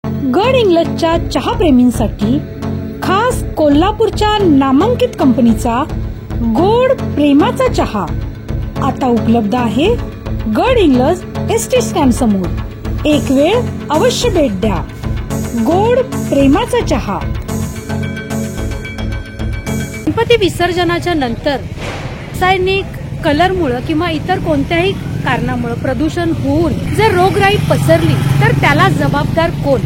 गड इंग्लजच्या चहाप्रेमींसाठी खास कोल्हापूरच्या नामांकित कंपनीचा गोड प्रेमाचा चहा आता उपलब्ध आहे गड इंग्लज एसटी स्टँड समोर। एक वेळ अवश्य भेट द्या। गोड प्रेमाचा चहा। गणपती विसर्जनाच्या नंतर रासायनिक कलरमुळे किंवा इतर कोणत्याही कारणामुळे प्रदूषण होऊन जर रोगराई पसरली तर त्याला जबाबदार कोण,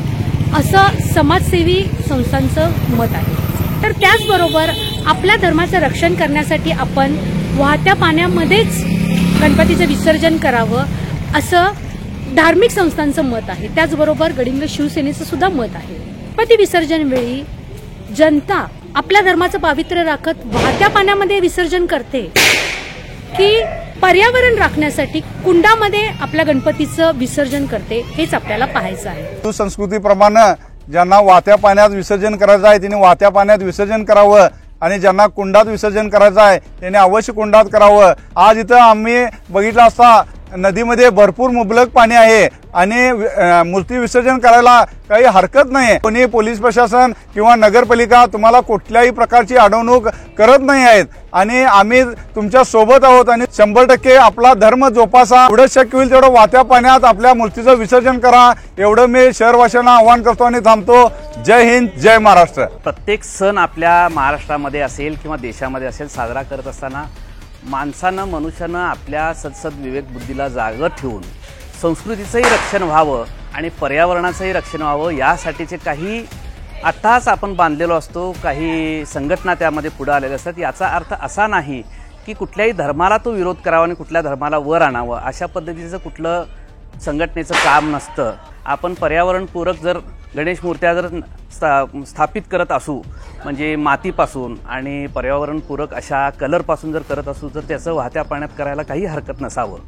असं समाजसेवी संस्थांचं मत आहे। तर त्याचबरोबर आपल्या धर्माचं रक्षण करण्यासाठी आपण वाहत्या पाण्यामध्येच गणपतीचं विसर्जन करावं, असं धार्मिक संस्थांचं मत आहे। त्याचबरोबर गडिंग्लज शिवसेनेचं सुद्धा मत आहे। गणपती विसर्जन वेळी जनता आपल्या धर्माचं पावित्र्य राखत वाहत्या पाण्यामध्ये विसर्जन करते की पर्यावरण राखण्यासाठी कुंडामध्ये आपल्या गणपतीचं विसर्जन करते, हेच आपल्याला पाहायचं आहे। हिंदू संस्कृतीप्रमाणे ज्यांना वाहत्या पाण्यात विसर्जन करायचं आहे त्यांनी वाहत्या पाण्यात विसर्जन करावं आणि ज्यांना कुंडात विसर्जन करायचं आहे त्यांनी अवश्य कुंडात करावं। आज इथं आम्ही बघितलं असता नदीमध्ये भरपूर मुबलक पाणी आहे आणि मूर्ती विसर्जन करायला काही हरकत नाही। कोणी पोलीस प्रशासन किंवा नगरपालिका तुम्हाला कुठल्याही प्रकारची अडवणूक करत नाही आहेत आणि आम्ही तुमच्या सोबत आहोत आणि 100% आपला धर्म जोपासा। एवढं शक्य होईल तेवढं वाहत्या पाण्यात आपल्या मूर्तीचं विसर्जन करा, एवढं मी शहरवासियांना आवाहन करतो आणि थांबतो। जय हिंद, जय महाराष्ट्र। प्रत्येक सण आपल्या महाराष्ट्रामध्ये असेल किंवा देशामध्ये असेल साजरा करत असताना मनुष्यानं आपल्या सदसद विवेक बुद्धीला जागं ठेवून संस्कृतीचंही रक्षण व्हावं आणि पर्यावरणाचंही रक्षण व्हावं यासाठीचे काही आताच आपण बांधलेलो असतो, काही संघटना त्यामध्ये पुढे आलेल्या असतात। याचा अर्थ असा नाही की कुठल्याही धर्माला तो विरोध करावा आणि कुठल्या धर्माला वर आणावं, अशा पद्धतीचं कुठलं संघटनेचं काम नसतं। आपण पर्यावरणपूरक जर गणेश मूर्त्या जर स्थापित करत असू म्हणजे मातीपासून आणि पर्यावरणपूरक अशा कलरपासून जर करत असू तर त्याचं वाहत्या पाण्यात करायला काही हरकत नसावं।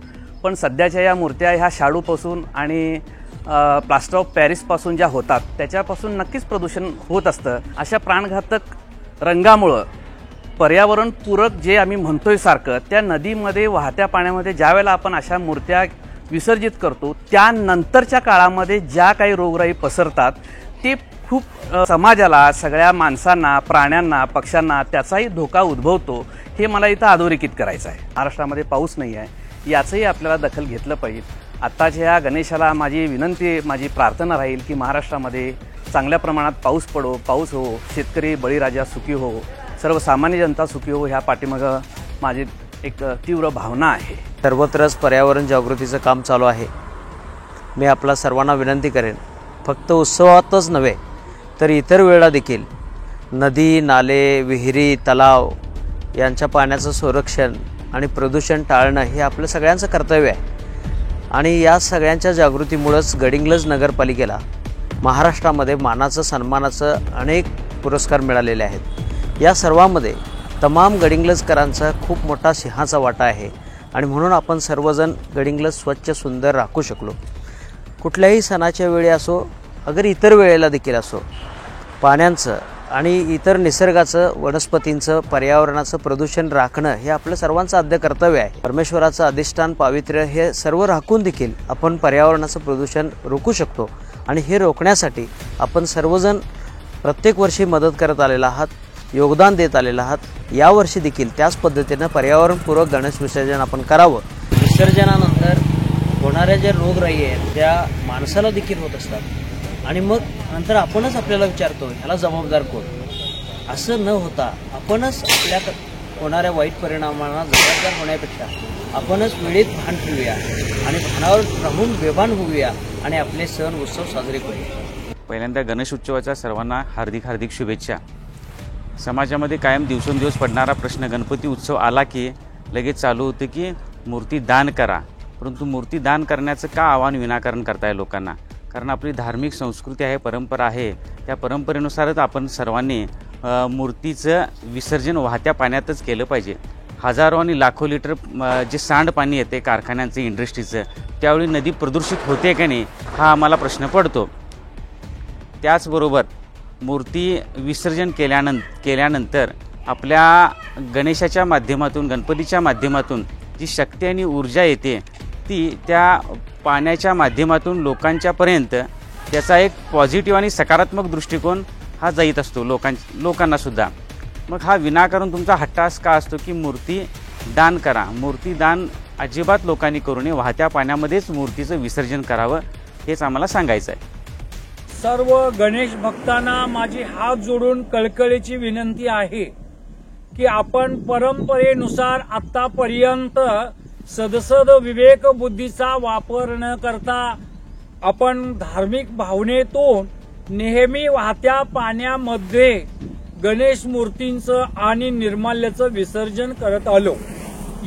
पण सध्याच्या या मूर्त्या ह्या शाडूपासून आणि प्लास्टर ऑफ पॅरिसपासून ज्या होतात त्याच्यापासून नक्कीच प्रदूषण होत असतं। अशा प्राणघातक रंगामुळं पर्यावरणपूरक जे आम्ही म्हणतोय सारखं त्या नदीमध्ये वाहत्या पाण्यामध्ये ज्यावेळेला आपण अशा मूर्त्या विसर्जित करतो त्यानंतरच्या काळामध्ये ज्या काही रोगराई पसरतात ते खूप समाजाला, सगळ्या माणसांना, प्राण्यांना, पक्ष्यांना त्याचाही धोका उद्भवतो। हे मला इथं अधोरेखित करायचं आहे। महाराष्ट्रामध्ये पाऊस नाही आहे याचंही आपल्याला दखल घेतलं पाहिजे। आत्ताच्या ह्या गणेशाला माझी विनंती, माझी प्रार्थना राहील की महाराष्ट्रामध्ये चांगल्या प्रमाणात पाऊस हो, शेतकरी बळीराजा सुखी हो, सर्वसामान्य जनता सुखी हो, ह्या पाठीमागं माझी एक तीव्र भावना आहे। सर्वत्रच पर्यावरण जागृतीचं काम चालू आहे। मी आपला सर्वांना विनंती करेन, फक्त उत्सवातच नव्हे तर इतर वेळा देखील नदी, नाले, विहिरी, तलाव यांच्या पाण्याचं संरक्षण आणि प्रदूषण टाळणं हे आपलं सगळ्यांचं कर्तव्य आहे। आणि या सगळ्यांच्या जागृतीमुळेच गडिंग्लज नगरपालिकेला महाराष्ट्रामध्ये मानाचं, सन्मानाचं अनेक पुरस्कार मिळालेले आहेत। या सर्वांमध्ये तमाम गडिंग्लजकरांचा खूप मोठा सिंहाचा वाटा आहे आणि म्हणून आपण सर्वजण गडिंग्लज स्वच्छ सुंदर राखू शकलो। कुठल्याही सणाच्या वेळी असो अगर इतर वेळेला देखील असो पाण्याचं आणि इतर निसर्गाचं, वनस्पतींचं, पर्यावरणाचं प्रदूषण राखणं हे आपलं सर्वांचं आद्य कर्तव्य आहे। परमेश्वराचं अधिष्ठान, पावित्र्य हे सर्व राखून देखील आपण पर्यावरणाचं प्रदूषण रोखू शकतो आणि हे रोखण्यासाठी आपण सर्वजण प्रत्येक वर्षी मदत करत आलेला आहात, योगदान देत आलेला आहात। यावर्षी देखील त्याच पद्धतीनं पर्यावरणपूरक गणेश विसर्जन आपण करावं। विसर्जनानंतर होणाऱ्या ज्या रोगराई आहेत त्या माणसाला देखील होत असतात आणि मग नंतर आपणच आपल्याला विचारतो ह्याला जबाबदार कोण। असं न होता आपणच आपल्या होणाऱ्या वाईट परिणामांना जबाबदार होण्यापेक्षा आपणच वेळेत भान ठेवूया आणि भानावर राहून बेभान होऊया आणि आपले सण उत्सव साजरे करूया। पहिल्यांदा गणेश उत्सवाच्या सर्वांना हार्दिक हार्दिक शुभेच्छा। समाजामध्ये कायम दिवसेंदिवस पडणारा प्रश्न गणपती उत्सव आला की लगेच चालू होते की मूर्ती दान करा, परंतु मूर्ती दान करण्याचं का आव्हान विनाकारण करताय लोकांना? कारण आपली धार्मिक संस्कृती आहे, परंपरा आहे, त्या परंपरेनुसारच आपण सर्वांनी मूर्तीचं विसर्जन वाहत्या पाण्यातच केलं पाहिजे। हजारो आणि लाखो लिटर जे सांडपाणी येते कारखान्यांचं, इंडस्ट्रीचं, त्यावेळी नदी प्रदूषित होते का नाही हा आम्हाला प्रश्न पडतो। त्याचबरोबर मूर्ती विसर्जन केल्यानंतर आपल्या गणेशाच्या माध्यमातून, गणपतीच्या माध्यमातून जी शक्ती आणि ऊर्जा येते ती त्या पाण्याच्या माध्यमातून लोकांच्यापर्यंत त्याचा एक पॉझिटिव्ह आणि सकारात्मक दृष्टिकोन हा जाईत असतो लोकांना सुद्धा. मग हा विनाकारण तुमचा हट्टास का असतो की मूर्ती दान करा. मूर्ती दान अजिबात लोकांनी करू नये. वाहत्या पाण्यामध्येच मूर्तीचं विसर्जन करावं हेच आम्हाला सांगायचं आहे. सर्व गणेश भक्तांना माझी हात जोडून कळकळीची विनंती आहे की आपण परंपरेनुसार आतापर्यंत सदसद विवेक बुद्धीचा वापर न करता आपण धार्मिक भावनेतून नेहमी वाहत्या पाण्यामध्ये गणेश मूर्तींचं आणि निर्माल्याचं विसर्जन करत आलो.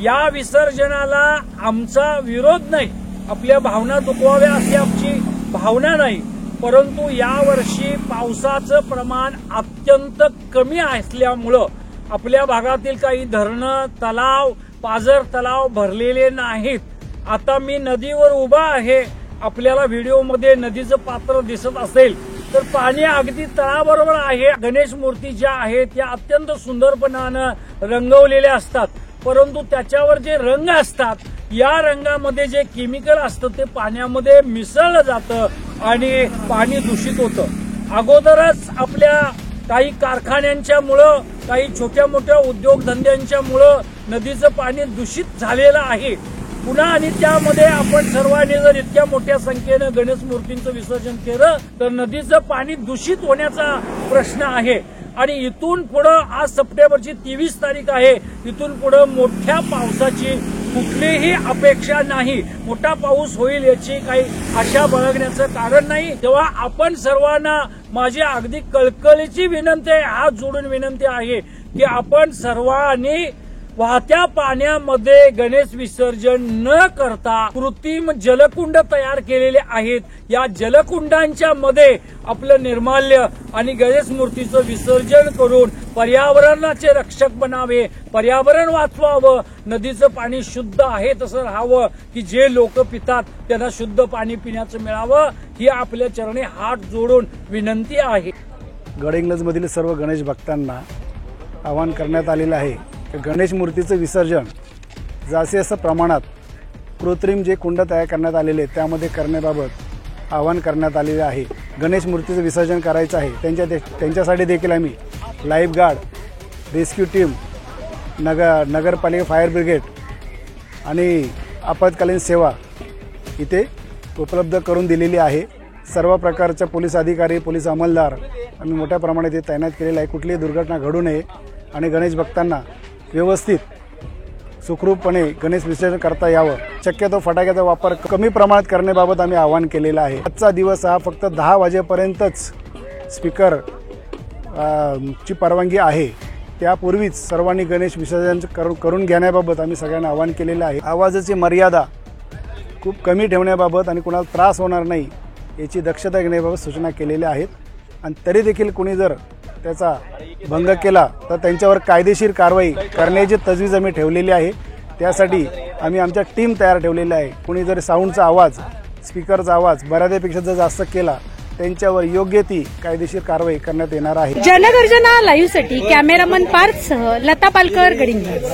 या विसर्जनाला आमचा विरोध नाही, आपल्या भावना दुखवाव्या अशी आमची भावना नाही, परंतु यावर्षी पावसाचं प्रमाण अत्यंत कमी असल्यामुळं आपल्या भागातील काही धरणं, तलाव, पाझर तलाव भरलेले नाहीत. आता मी नदीवर उभा आहे, आपल्याला व्हिडिओमध्ये नदीचं पात्र दिसत असेल तर पाणी अगदी तळाबरोबर आहे. गणेश मूर्ती ज्या आहेत त्या अत्यंत सुंदरपणानं रंगवलेल्या असतात, परंतु त्याच्यावर जे रंग असतात या रंगामध्ये जे केमिकल असतं ते पाण्यामध्ये मिसळलं जातं आणि पाणी दूषित होतं. अगोदरच आपल्या काही कारखान्यांच्यामुळं, काही छोट्या मोठ्या उद्योगधंद्यांच्यामुळं नदीचं पाणी दूषित झालेलं आहे. पुन्हा आणि त्यामध्ये आपण सर्वांनी जर इतक्या मोठ्या संख्येनं गणेश मूर्तींचं विसर्जन केलं तर नदीचं पाणी दूषित होण्याचा प्रश्न आहे. आणि इथून पुढं आज सप्टेंबरची 23 तारीख आहे, इथून पुढं मोठ्या पावसाची कुठलीही अपेक्षा नाही. मोठा पाऊस होईल याची काही आशा बाळगण्याचं कारण नाही. तेव्हा आपण सर्वांना माझी अगदी कळकळीची विनंती आहे, हात जोडून विनंती आहे की आपण सर्वांनी वाहत्या पाण्यामध्ये गणेश विसर्जन न करता कृत्रिम जलकुंड तयार केलेले आहेत. या जलकुंडांच्या मध्ये आपलं निर्माल्य आणि गणेश मूर्तीचं विसर्जन करून पर्यावरणाचे रक्षक बनावे, पर्यावरण वाचवावं, नदीचं पाणी शुद्ध आहे तसं राहावं की जे लोक पितात त्यांना शुद्ध पाणी पिण्याचं मिळावं, ही आपल्या चरणी हात जोडून विनंती आहे. गडहिंग्लजमधील सर्व गणेश भक्तांना आवाहन करण्यात आलेलं आहे. गणेश मूर्तीचं विसर्जन जास्तीत प्रमाणात कृत्रिम जे कुंड तयार करण्यात आलेले त्यामध्ये करण्याबाबत आवाहन करण्यात आलेले आहे. गणेश मूर्तीचं विसर्जन करायचं आहे, त्यांच्यासाठी देखील आम्ही लाईफगार्ड, रेस्क्यू टीम, नगरपालिका फायर ब्रिगेड आणि आपत्कालीन सेवा इथे उपलब्ध करून दिलेली आहे. सर्व प्रकारच्या पोलीस अधिकारी, पोलीस अंमलदार आम्ही मोठ्या प्रमाणात इथे तैनात केलेला आहे. कुठलीही दुर्घटना घडू नये आणि गणेश भक्तांना व्यवस्थित सुखरूपपणे गणेश विसर्जन करता यावं. शक्यतो फटाक्याचा वापर कमी प्रमाणात करण्याबाबत आम्ही आवाहन केलेलं आहे. आजचा दिवस हा फक्त 10 वाजेपर्यंतच स्पीकर ची परवानगी आहे, त्यापूर्वीच सर्वांनी गणेश विसर्जन करून घेण्याबाबत आम्ही सगळ्यांना आवाहन केलेलं आहे. आवाजाची मर्यादा खूप कमी ठेवण्याबाबत आणि कोणाला त्रास होणार नाही याची दक्षता घेण्याबाबत सूचना केलेल्या आहेत. आणि तरी देखील कोणी जर त्याचा भंग केला तर त्यांच्यावर कायदेशीर कारवाई करण्याची तजवीज आम्ही ठेवलेली आहे. त्यासाठी आम्ही आमच्या टीम तयार ठेवलेली आहे. कोणी जर साऊंडचा आवाज, स्पीकरचा आवाज बऱ्यापेक्षा जर जास्त केला त्यांच्यावर योग्य ती कायदेशीर कारवाई करण्यात येणार आहे. जनगर्जना लाईव्हसाठी कॅमेरामन पार्थसह लता पालकर, गडिंग्लज.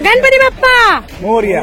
गणपती बाप्पा मोरया.